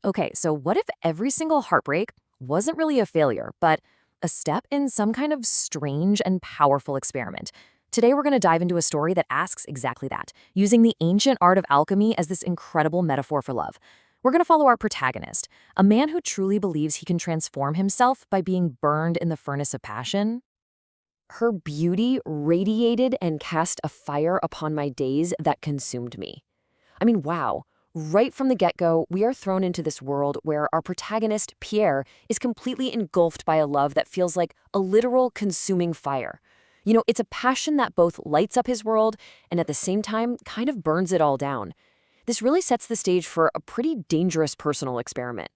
Okay, so what if every single heartbreak wasn't really a failure, but a step in some kind of strange and powerful experiment? Today, we're going to dive into a story that asks exactly that, using the ancient art of alchemy as this incredible metaphor for love. We're going to follow our protagonist, a man who truly believes he can transform himself by being burned in the furnace of passion. Her beauty radiated and cast a fire upon my days that consumed me. I mean, wow. Right from the get-go, we are thrown into this world where our protagonist, Pierre, is completely engulfed by a love that feels like a literal consuming fire. It's a passion that both lights up his world and at the same time kind of burns it all down. This really sets the stage for a pretty dangerous personal experiment.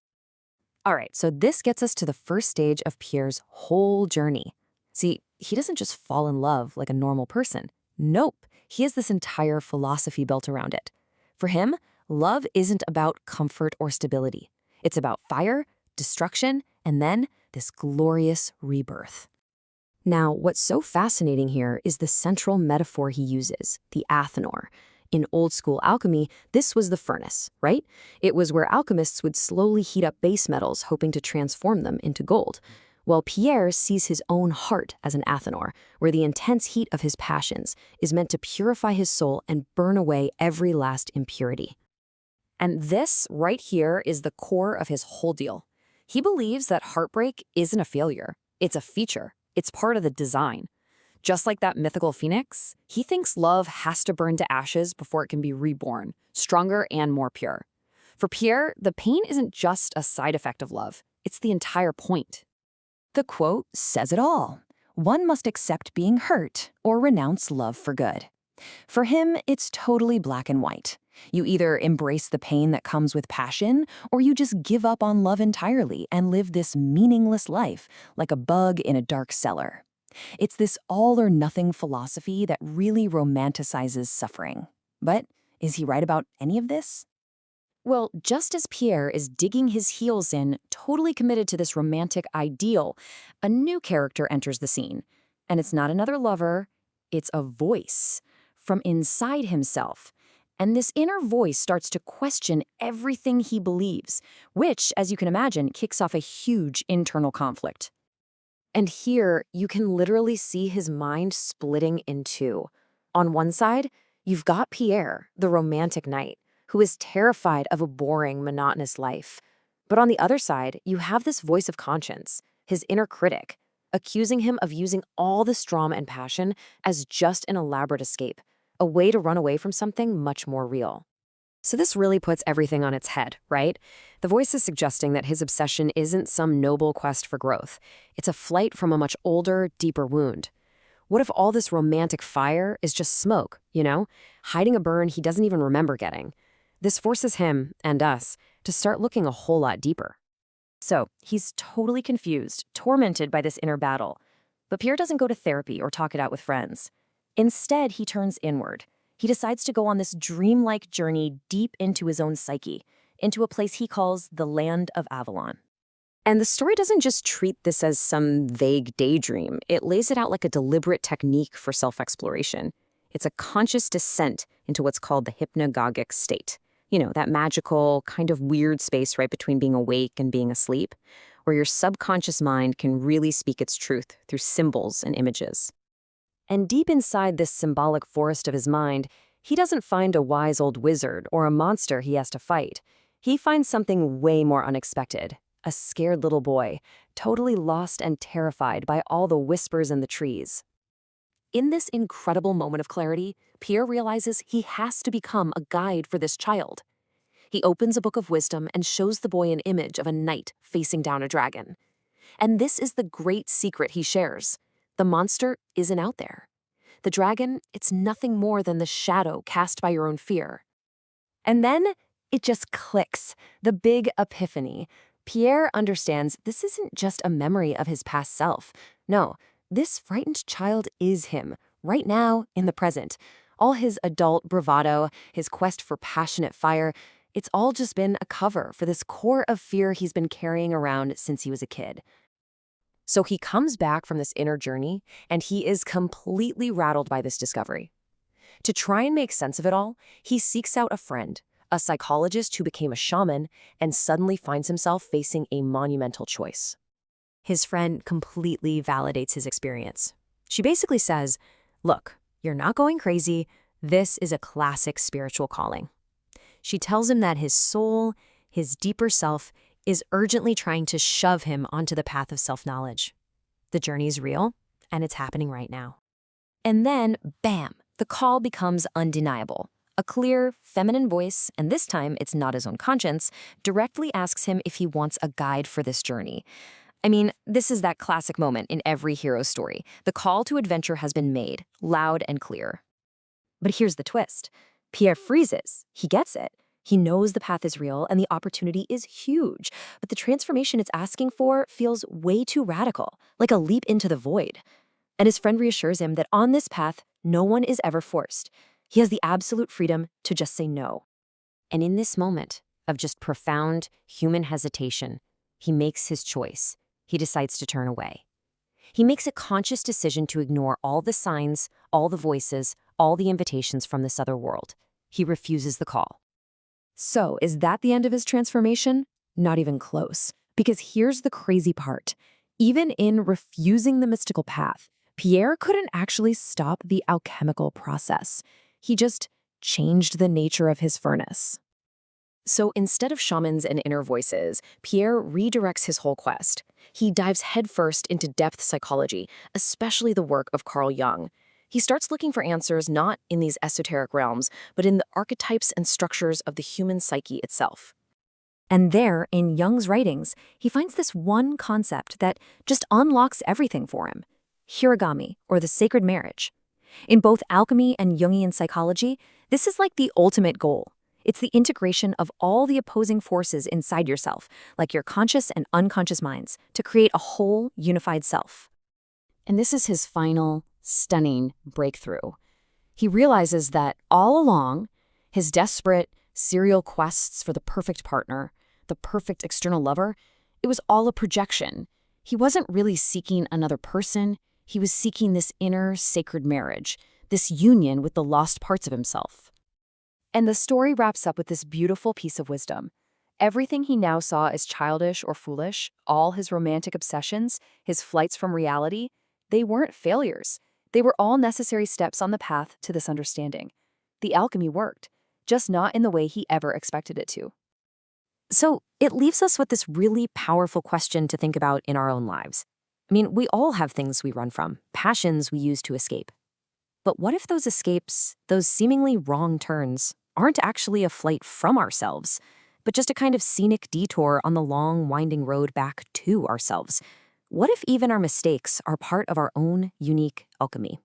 All right, so this gets us to the first stage of Pierre's whole journey. See, he doesn't just fall in love like a normal person. Nope, he has this entire philosophy built around it. For him, love isn't about comfort or stability. It's about fire, destruction, and then this glorious rebirth. Now, what's so fascinating here is the central metaphor he uses, the Athanor. In old school alchemy, this was the furnace, right? It was where alchemists would slowly heat up base metals, hoping to transform them into gold. Well, Pierre sees his own heart as an Athanor, where the intense heat of his passions is meant to purify his soul and burn away every last impurity. And this right here is the core of his whole deal. He believes that heartbreak isn't a failure. It's a feature. It's part of the design. Just like that mythical phoenix, he thinks love has to burn to ashes before it can be reborn, stronger and more pure. For Pierre, the pain isn't just a side effect of love. It's the entire point. The quote says it all. One must accept being hurt or renounce love for good. For him, it's totally black and white. You either embrace the pain that comes with passion, or you just give up on love entirely and live this meaningless life like a bug in a dark cellar. It's this all-or-nothing philosophy that really romanticizes suffering. But is he right about any of this? Well, just as Pierre is digging his heels in, totally committed to this romantic ideal, a new character enters the scene. And it's not another lover, it's a voice from inside himself. And this inner voice starts to question everything he believes, which, as you can imagine, kicks off a huge internal conflict. And here, you can literally see his mind splitting in two. On one side, you've got Pierre, the romantic knight, who is terrified of a boring, monotonous life. But on the other side, you have this voice of conscience, his inner critic, accusing him of using all this drama and passion as just an elaborate escape, a way to run away from something much more real. So this really puts everything on its head, right? The voice is suggesting that his obsession isn't some noble quest for growth. It's a flight from a much older, deeper wound. What if all this romantic fire is just smoke, hiding a burn he doesn't even remember getting? This forces him, and us, to start looking a whole lot deeper. So, he's totally confused, tormented by this inner battle. But Pierre doesn't go to therapy or talk it out with friends. Instead, he turns inward. He decides to go on this dreamlike journey deep into his own psyche, into a place he calls the Land of Avalon. And the story doesn't just treat this as some vague daydream. It lays it out like a deliberate technique for self-exploration. It's a conscious descent into what's called the hypnagogic state. That magical, kind of weird space right between being awake and being asleep, where your subconscious mind can really speak its truth through symbols and images. And deep inside this symbolic forest of his mind, he doesn't find a wise old wizard or a monster he has to fight. He finds something way more unexpected, a scared little boy, totally lost and terrified by all the whispers in the trees. In this incredible moment of clarity, Pierre realizes he has to become a guide for this child. He opens a book of wisdom and shows the boy an image of a knight facing down a dragon. And this is the great secret he shares. The monster isn't out there. The dragon, it's nothing more than the shadow cast by your own fear. And then it just clicks, the big epiphany. Pierre understands this isn't just a memory of his past self. No, this frightened child is him, right now, in the present. All his adult bravado, his quest for passionate fire, it's all just been a cover for this core of fear he's been carrying around since he was a kid. So he comes back from this inner journey, and he is completely rattled by this discovery. To try and make sense of it all, he seeks out a friend, a psychologist who became a shaman and suddenly finds himself facing a monumental choice. His friend completely validates his experience. She basically says, "Look, you're not going crazy. This is a classic spiritual calling." She tells him that his soul, his deeper self, is urgently trying to shove him onto the path of self-knowledge. The journey's real, and it's happening right now. And then, bam, the call becomes undeniable. A clear, feminine voice, and this time it's not his own conscience, directly asks him if he wants a guide for this journey. I mean, this is that classic moment in every hero's story. The call to adventure has been made, loud and clear. But here's the twist. Pierre freezes. He gets it. He knows the path is real and the opportunity is huge, but the transformation it's asking for feels way too radical, like a leap into the void. And his friend reassures him that on this path, no one is ever forced. He has the absolute freedom to just say no. And in this moment of just profound human hesitation, he makes his choice. He decides to turn away. He makes a conscious decision to ignore all the signs, all the voices, all the invitations from this other world. He refuses the call. So, is that the end of his transformation? Not even close. Because here's the crazy part. Even in refusing the mystical path, Pierre couldn't actually stop the alchemical process. He just changed the nature of his furnace. So instead of shamans and inner voices, Pierre redirects his whole quest. He dives headfirst into depth psychology, especially the work of Carl Jung. He starts looking for answers not in these esoteric realms, but in the archetypes and structures of the human psyche itself. And there, in Jung's writings, he finds this one concept that just unlocks everything for him: hiragami, or the sacred marriage. In both alchemy and Jungian psychology, this is like the ultimate goal. It's the integration of all the opposing forces inside yourself, like your conscious and unconscious minds, to create a whole, unified self. And this is his final, stunning breakthrough. He realizes that all along, his desperate, serial quests for the perfect partner, the perfect external lover, it was all a projection. He wasn't really seeking another person. He was seeking this inner, sacred marriage, this union with the lost parts of himself. And the story wraps up with this beautiful piece of wisdom. Everything he now saw as childish or foolish, all his romantic obsessions, his flights from reality, they weren't failures. They were all necessary steps on the path to this understanding. The alchemy worked, just not in the way he ever expected it to. So it leaves us with this really powerful question to think about in our own lives. I mean, we all have things we run from, passions we use to escape. But what if those escapes, those seemingly wrong turns, aren't actually a flight from ourselves, but just a kind of scenic detour on the long, winding road back to ourselves? What if even our mistakes are part of our own unique alchemy?